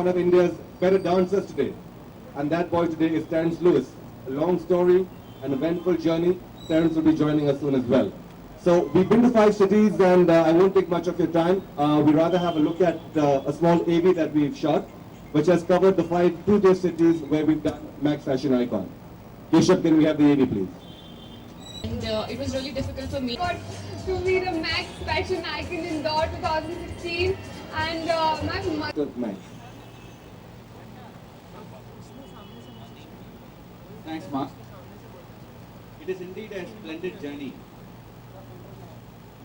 one of India's better dancers today. And that boy today is Terence Lewis. A long story, an eventful journey. Terence will be joining us soon as well. So we've been to 5 cities and I won't take much of your time. We'd rather have a look at a small AV that we've shot, which has covered the 5 two-tier cities where we've done Max Fashion Icon. Keshav, can we have the AV please? And it was really difficult for me. Got to be the Max Fashion Icon in Indore 2016 and my mother. Max. Thanks, Mark. It is indeed a splendid journey.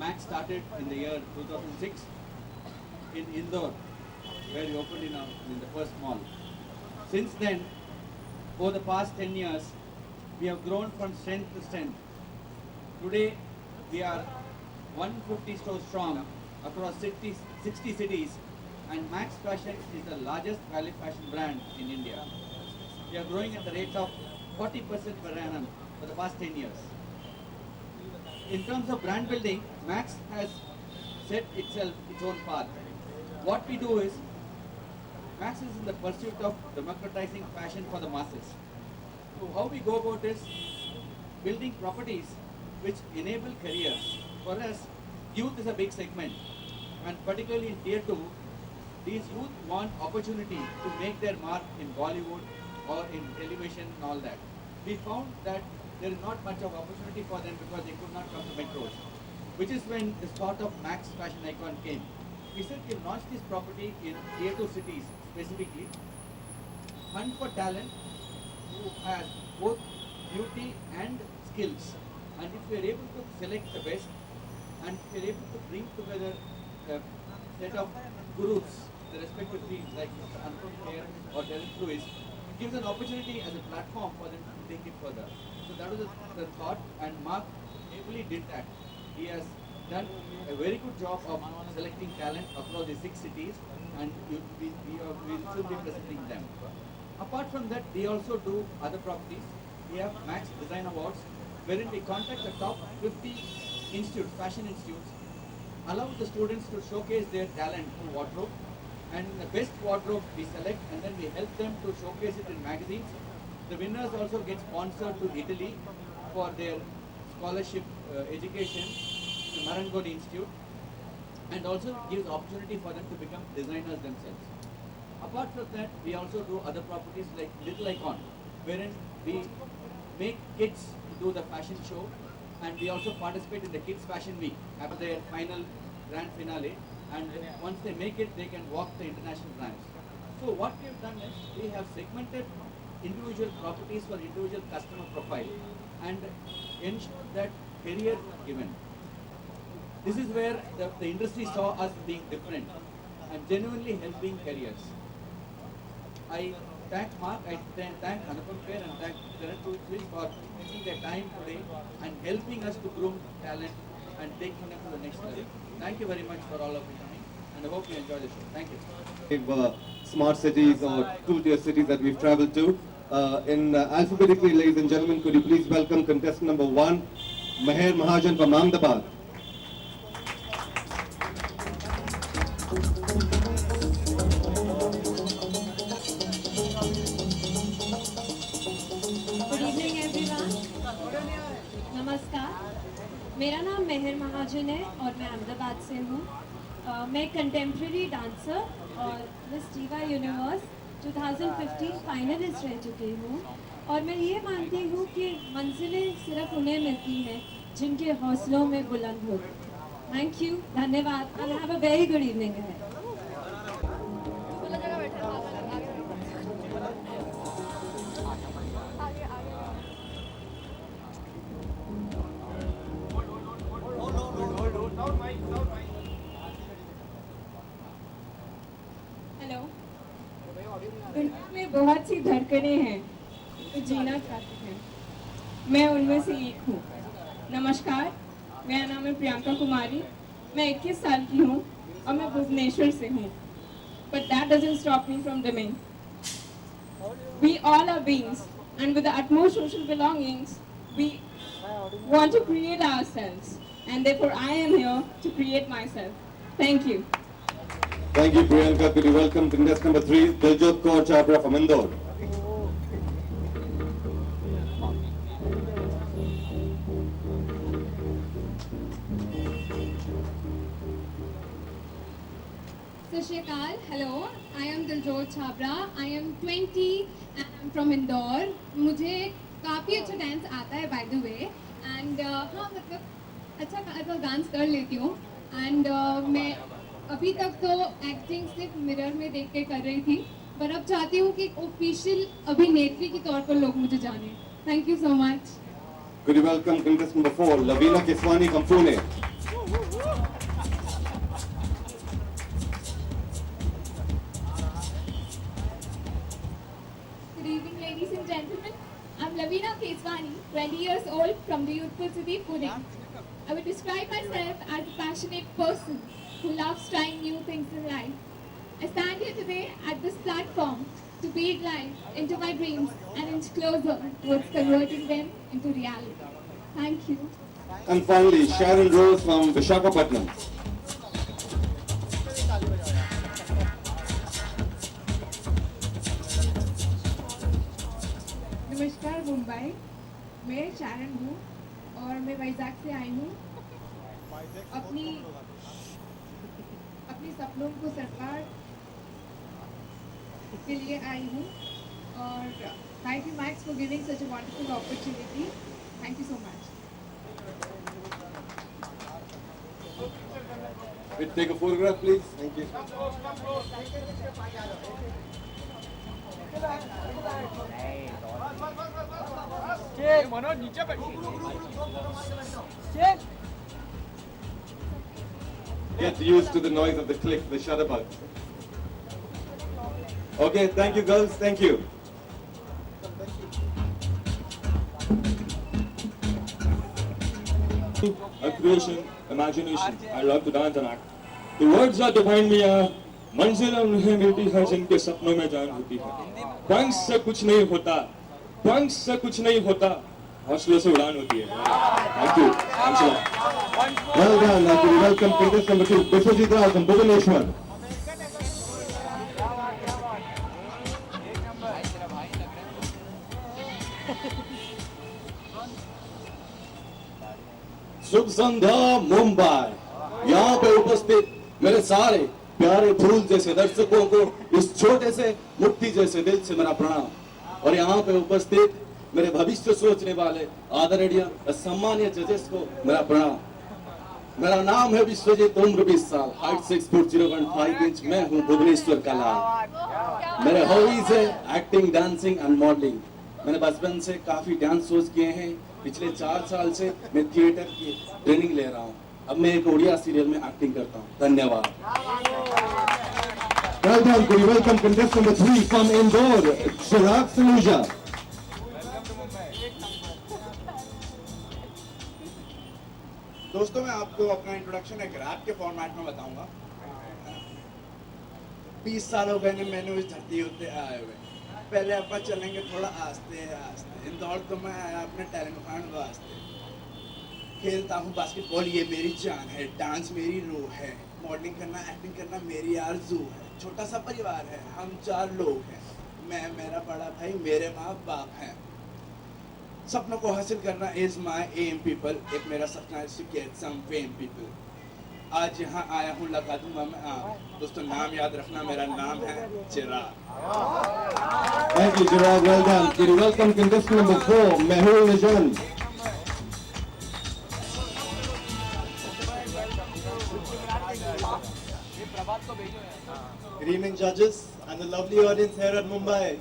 Max started in the year 2006 in Indore, where we opened in the first mall. Since then, over the past 10 years, we have grown from strength to strength. Today, we are 150 stores strong across 60 cities, and Max Fashion is the largest value fashion brand in India. We are growing at the rate of 40% per annum for the past 10 years. In terms of brand building, Max has set itself its own path. What we do is, Max is in the pursuit of democratizing fashion for the masses. So how we go about is building properties which enable careers. For us, youth is a big segment, and particularly in Tier 2, these youth want opportunity to make their mark in Bollywood or in television and all that. We found that there is not much of opportunity for them because they could not come to metros, which is when the thought of Max Fashion Icon came. We said we'll launch this property in Tier 2 cities specifically, hunt for talent who has both beauty and skills, and if we are able to select the best, and if we are able to bring together a set of gurus, the respective fields like Mr. Anupam Kher or Terence Lewis, it gives an opportunity as a platform for them to take it further. So that was the thought, and Mark ably did that. He has done a very good job of selecting talent across the 6 cities, and we will soon be presenting them. Apart from that, we also do other properties. We have Max Design Awards, wherein we contact the top 50 institutes, fashion institutes, allow the students to showcase their talent through wardrobe, and the best wardrobe we select, and then we help them to showcase it in magazines. The winners also get sponsored to Italy for their scholarship education to Marangoni Institute, and also gives opportunity for them to become designers themselves. Apart from that, we also do other properties like Little Icon, wherein we make kids do the fashion show, and we also participate in the Kids Fashion Week after their final grand finale, and once they make it, they can walk the international brands. So what we have done is, we have segmented individual properties for individual customer profile and ensure that career is given. This is where the industry saw us being different and genuinely helping careers. I thank Mark, I thank Anupam Kher and thank Terence Lewis for taking their time today and helping us to groom talent and taking them to the next level. Thank you very much for all of you coming, and I hope you enjoy the show. Thank you. Smart cities or two-tier cities that we've traveled to. Alphabetically, ladies and gentlemen, could you please welcome contestant number 1, Meher Mahajan from Ahmedabad. Good evening everyone, नमस्कार। मेरा नाम मेहर महाजन है और मैं अहमदाबाद से हूँ। मैं contemporary dancer और मिस टीवा यूनिवर्स 2015 फाइनलिस्ट रह चुकी हूँ, और मैं ये मानती हूँ कि मंजिलें सिर्फ उन्हें मिलती हैं जिनके हौसलों में बुलंद होती हैं। थैंक यू, धन्यवाद, and have a very good evening है। हेलो, दुनिया में बहुत सी धड़कनें हैं जो जीना चाहते हैं, मैं उनमें से एक हूँ। नमस्कार, मेरा नाम है प्रियंका कुमारी, मैं 21 साल की हूँ और मैं भुवनेश्वर से हूँ। But that doesn't stop me from dreaming. We all are beings, and with the utmost social belongings, we want to create ourselves, and therefore I am here to create myself. Thank you. Thank you, Priyanka. Could you welcome contestant number 3, Diljot Kaur Chhabra from Indore. Sashikal, hello. I am Diljot Chhabra. I am 20 and I'm from Indore. मुझे काफ़ी अच्छा dance आता है by the way. And हाँ मतलब अच्छा खासा dance कर लेती हूँ. And मैं अभी तक तो एक्टिंग सिर्फ मिरर में देख के कर रही थी. पर अब चाहती हूँ कि ऑफिशियल अभिनेत्री के तौर पर लोग मुझे जाने. Thank you so much. Could you welcome contestant number 4, Lavina Keswani from Pune. Good evening, ladies and gentlemen. I'm Lavina Keswani, 20 years old from the youthful city, Pune. I would describe myself as a passionate person who loves trying new things in life. I stand here today at this platform to breathe life into my dreams and inch closer towards converting them into reality. Thank you. And finally, Sharon Rose from Visakhapatnam. नमस्कार मुंबई, मैं शारन हूँ और मैं वैजाग से आई हूँ. अपनी सपनों को साकार के लिए आई हूँ और thank you max for giving such a wonderful opportunity. Thank you so much. We'll take a photograph, please. Thank you. Get used to the noise of the click, the shutterbug. Okay, thank you girls, thank you. A creation, imagination. I love to dance and act. The words that define me are मंजिल उन्हें मिलती है जिनके सपनों में जान होती है. पंख से कुछ नहीं होता, पंख से कुछ नहीं होता, हौसलों से उड़ान होती है. Thank you. Thanks a lot. Well done. Now could you welcome contestant number 2, Bishwajit Rao from Bhubaneswar. शुभ संध्या मुंबई. यहाँ पे उपस्थित मेरे सारे प्यारे फूल जैसे दर्शकों को इस छोटे से मुट्ठी जैसे दिल से मेरा प्रणाम. और यहाँ पे उपस्थित मेरे भविष्य सोचने वाले आदरणीय सम्मानीय जजेस को मेरा प्रणाम. मेरा नाम है विश्वजीत, उम्र 20 साल, हाइट 6 फुट 0.5 इंच. मैं हूँ भुवनेश्वर का लाल. मेरे हॉबीज है एक्टिंग, डांसिंग एंड मॉडलिंग. मैंने बचपन से काफी डांस शोज किए हैं. पिछले 4 साल से मैं थिएटर की ट्रेनिंग ले रहा हूँ. अब मैं एक उड़िया सीरियल में एक्टिंग करता हूँ. धन्यवाद. Well done. Could you welcome contestant number 3 from Indore, Chirag Saluja. दोस्तों, मैं आपको अपना इंट्रोडक्शन एक रैप के फॉर्मेट में बताऊंगा. 20 साल हो गए ने मैंने उस धरती होते आए हुए. पहले अपन चलेंगे थोड़ा आस्ते आस्ते. इंदौर तो मैं आया अपने टैलेंट फाइंड वास्ते. खेलता हूँ बास्केटबॉल, ये मेरी जान है. डांस मेरी रूह है. मॉडलिंग करना, एक्टिंग करना मेरी आरज़ू है. छोटा सा परिवार है, हम 4 लोग हैं. मैं, मेरा बड़ा भाई, मेरे माँ बाप हैं. सपनों को हासिल करना इज माय एम पीपल. एक मेरा सपना है to get some fame people. आज यहाँ आया हूँ, लगा दूंगा मैं आग. दोस्तों, नाम याद रखना, मेरा नाम है चिराग. Thank you, Chirag. Well done. Could you welcome contestant number 4, Mehul Nijan. Good evening, judges and the lovely audience here at Mumbai.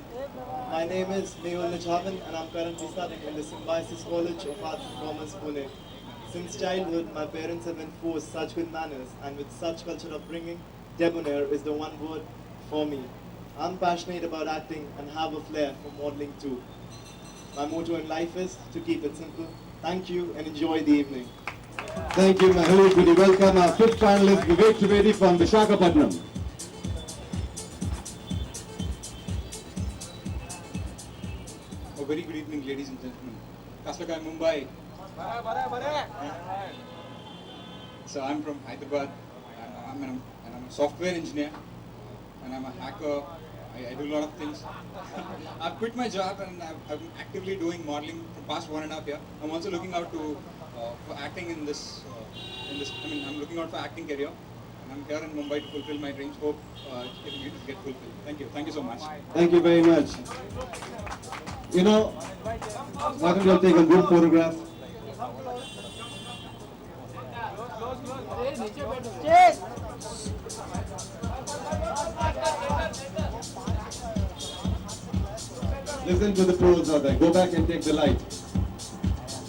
My name is Mehul Nijavan and I'm currently studying in the Symbiosis College of Arts and Commerce, Pune. Since childhood, my parents have enforced such good manners, and with such culture upbringing, debonair is the one word for me. I'm passionate about acting and have a flair for modeling too. My motto in life is to keep it simple. Thank you and enjoy the evening. Thank you, Mehul. Could you welcome our 5th finalist, Vivek Trivedi from Visakhapatnam. A very good evening, ladies and gentlemen. Kaslakai, Mumbai. So I'm from Hyderabad, and I'm a software engineer and I'm a hacker. I do a lot of things. I've quit my job and I'm actively doing modeling for the past 1.5 years. I'm also looking out for acting in this. I mean, I'm looking out for acting career. And I'm here in Mumbai to fulfill my dreams. Hope it will get fulfilled. Thank you. Thank you so much. Thank you very much. You know, why don't you all take a group photograph? Listen to the pros out there. Go back and take the light.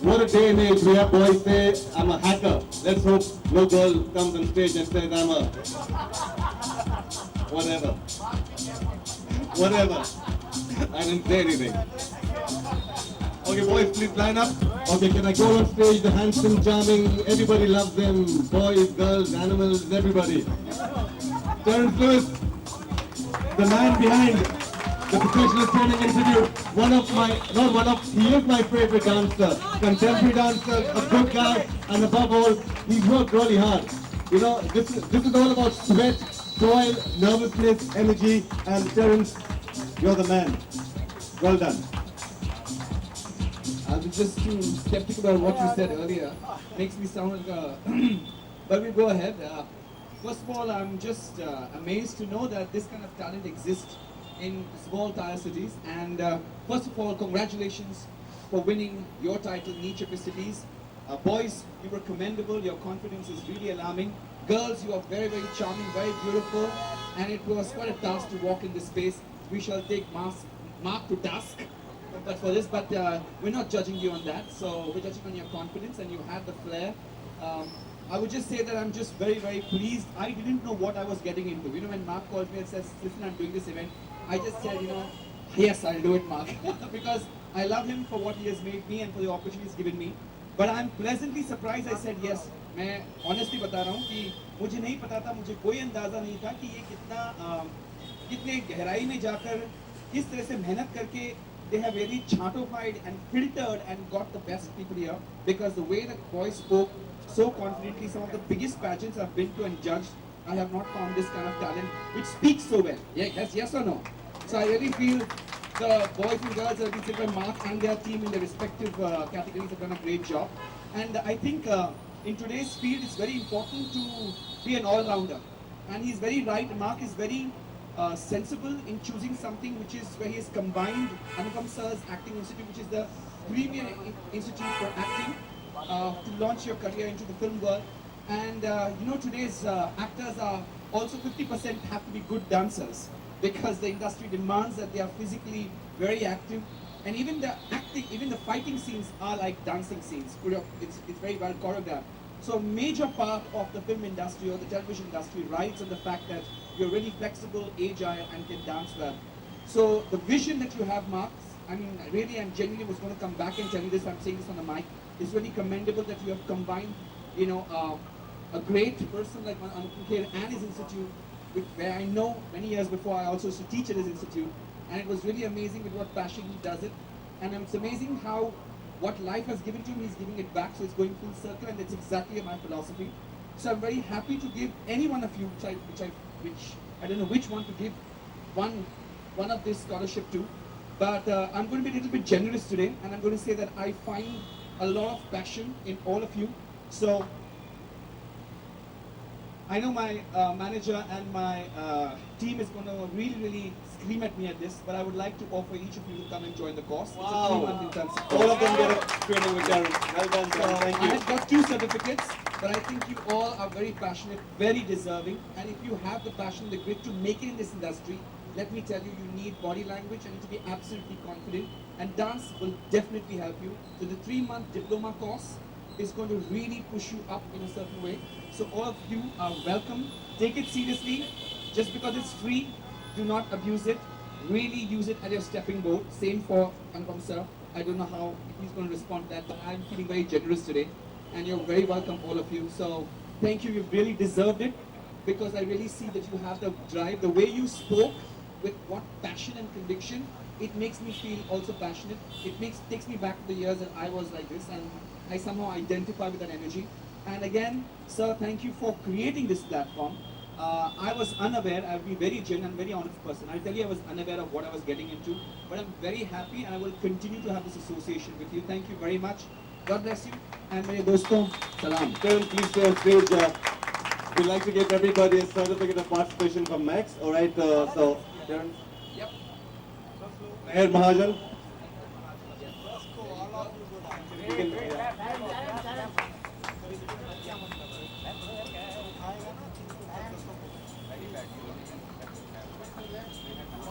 What a day and age we have boys say, I'm a hacker. Let's hope no girl comes on stage and says I'm a whatever. Whatever. I didn't say anything. Okay boys, please line up. Okay, can I go on stage? The handsome, charming, everybody loves them. Boys, girls, animals, everybody. Terence Lewis, the man behind the Professional Training Institute. He is my favorite dancer. Contemporary dancer, a good guy, and above all, he's worked really hard. You know, this is all about sweat, toil, nervousness, energy, and Terence, you're the man. Well done. I was just too skeptical about what you said earlier. Makes me sound but we'll go ahead. First of all, I'm just amazed to know that this kind of talent exists in small tier cities. And first of all, congratulations for winning your title in each of your cities. Boys, you were commendable. Your confidence is really alarming. Girls, you are very, very charming, very beautiful. And it was quite a task to walk in this space. We shall take mark to task. But for this, we're not judging you on that. So we're judging on your confidence, and you had the flair. I would just say that I'm just very, very pleased. I didn't know what I was getting into. You know, when Mark called me and says, listen, I'm doing this event, I just said, you know, yes, I'll do it, Mark. Because I love him for what he has made me and for the opportunity he's given me. But I'm pleasantly surprised I said yes. मैं honestly बता रहा हूँ कि मुझे नहीं पता था, मुझे कोई अंदाजा नहीं था कि ये कितने गहराई में जाकर किस तरह से मेहनत करके they have really chartified and filtered and got the best people here, because the way that boys spoke so confidently, some of the biggest pageants I've been to and judged, I have not found this kind of talent which speaks so well. Yes or no? So I really feel the boys and girls have been said by Mark and their team in their respective categories have done a great job. And I think in today's field it's very important to be an all-rounder. And he's very right. Mark is very sensible in choosing something which is where he has combined Anupam Sir's Acting Institute, which is the premier institute for acting, to launch your career into the film world. And you know, today's actors are also 50% have to be good dancers, because the industry demands that they are physically very active. And even the acting, even the fighting scenes are like dancing scenes. It's very well choreographed. So a major part of the film industry or the television industry rides on the fact that you're really flexible, agile, and can dance well. So the vision that you have, Mark, I mean, really and genuinely was going to come back and tell you this, I'm saying this on the mic, it's really commendable that you have combined, you know, a great person like Anupam Kher and his institute, where I know many years before I also used to teach at his institute, and it was really amazing with what passion he does it. And it's amazing how what life has given to him, he's giving it back, so it's going full circle, and that's exactly my philosophy. So I'm very happy to give any one of you, which I don't know which one to give one of this scholarship to, but I'm going to be a little bit generous today, and I'm going to say that I find a lot of passion in all of you. So I know my manager and my team is going to really scream at me at this, but I would like to offer each of you to come and join the course. It's a 3-month intensive course. All of them get a training with Darren. Well done, Darren. Thank you. I have got 2 certificates, but I think you all are very passionate, very deserving, and if you have the passion, the grit to make it in this industry, let me tell you, you need body language and to be absolutely confident, and dance will definitely help you. So the 3-month diploma course is going to really push you up in a certain way. So all of you are welcome. Take it seriously. Just because it's free, do not abuse it. Really use it as your stepping board. Same for Anupam Sir. I don't know how he's going to respond to that, but I'm feeling very generous today. And you're very welcome, all of you. So thank you. You've really deserved it, because I really see that you have the drive. The way you spoke with what passion and conviction, it makes me feel also passionate. It takes me back to the years that I was like this, and I somehow identify with that energy. And again, sir, thank you for creating this platform. I was unaware. I'll be very genuine, very honest person. I'll tell you, I was unaware of what I was getting into. But I'm very happy, and I will continue to have this association with you. Thank you very much. God bless you. And मेरे दोस्तों, salam. Terence, please stay on stage. We'd like to give everybody a certificate of participation from Max. All right, so Terence. Yep. Meher Mahajan.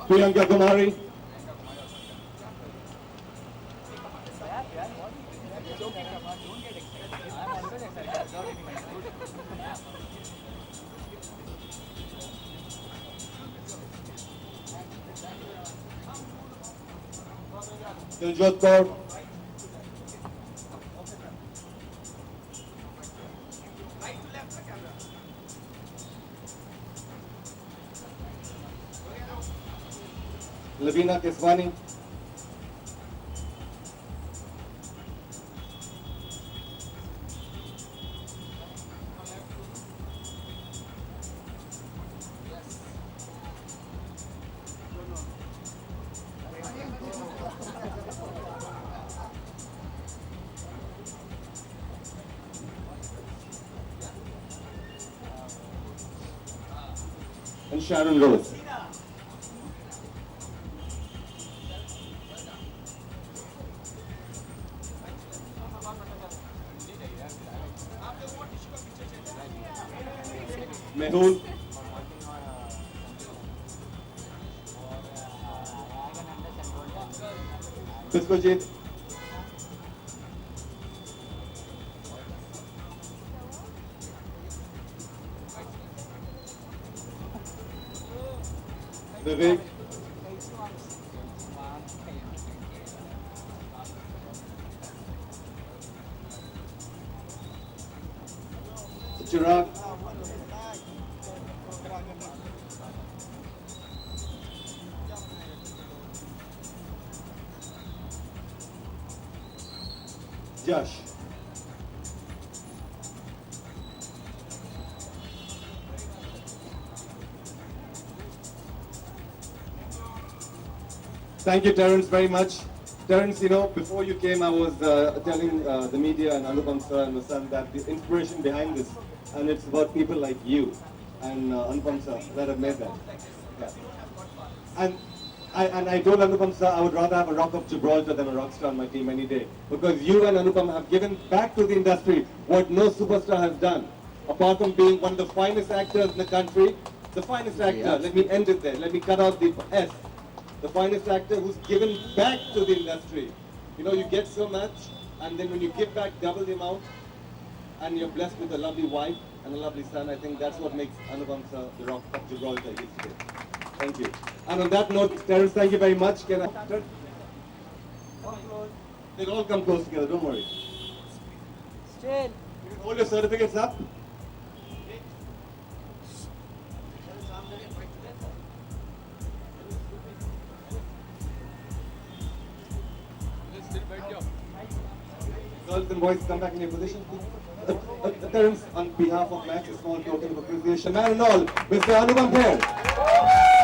Priyanka Kumari. Diljot Kaur. Lavina Keswani. And Sharon Rose. Mehul. Bispajit. Vivek. Chirag. Josh. Thank you, Terence, very much. Terence, you know, before you came, I was telling the media and Anupam sir and Vasant that the inspiration behind this, and it's about people like you and Anupam sir that have made that. Yeah. And I told Anupam sir I would rather have a Rock of Gibraltar than a rock star on my team any day, because you and Anupam have given back to the industry what no superstar has done, apart from being one of the finest actors in the country. The finest actor. Yeah. Let me end it there. Let me cut out the S. The finest actor who's given back to the industry. You know, you get so much, and then when you give back double the amount, and you're blessed with a lovely wife and a lovely son, I think that's what makes Anupam sir the Rock of Gibraltar he is today. Thank you. And on that note, Terence, thank you very much. Can I? They'll all come close together, don't worry. Straight. You can hold your certificates up. Girls and boys, come back in your position, please. Terence, on behalf of Max, a small token of appreciation. Man and all, Mr. Anupam Kher.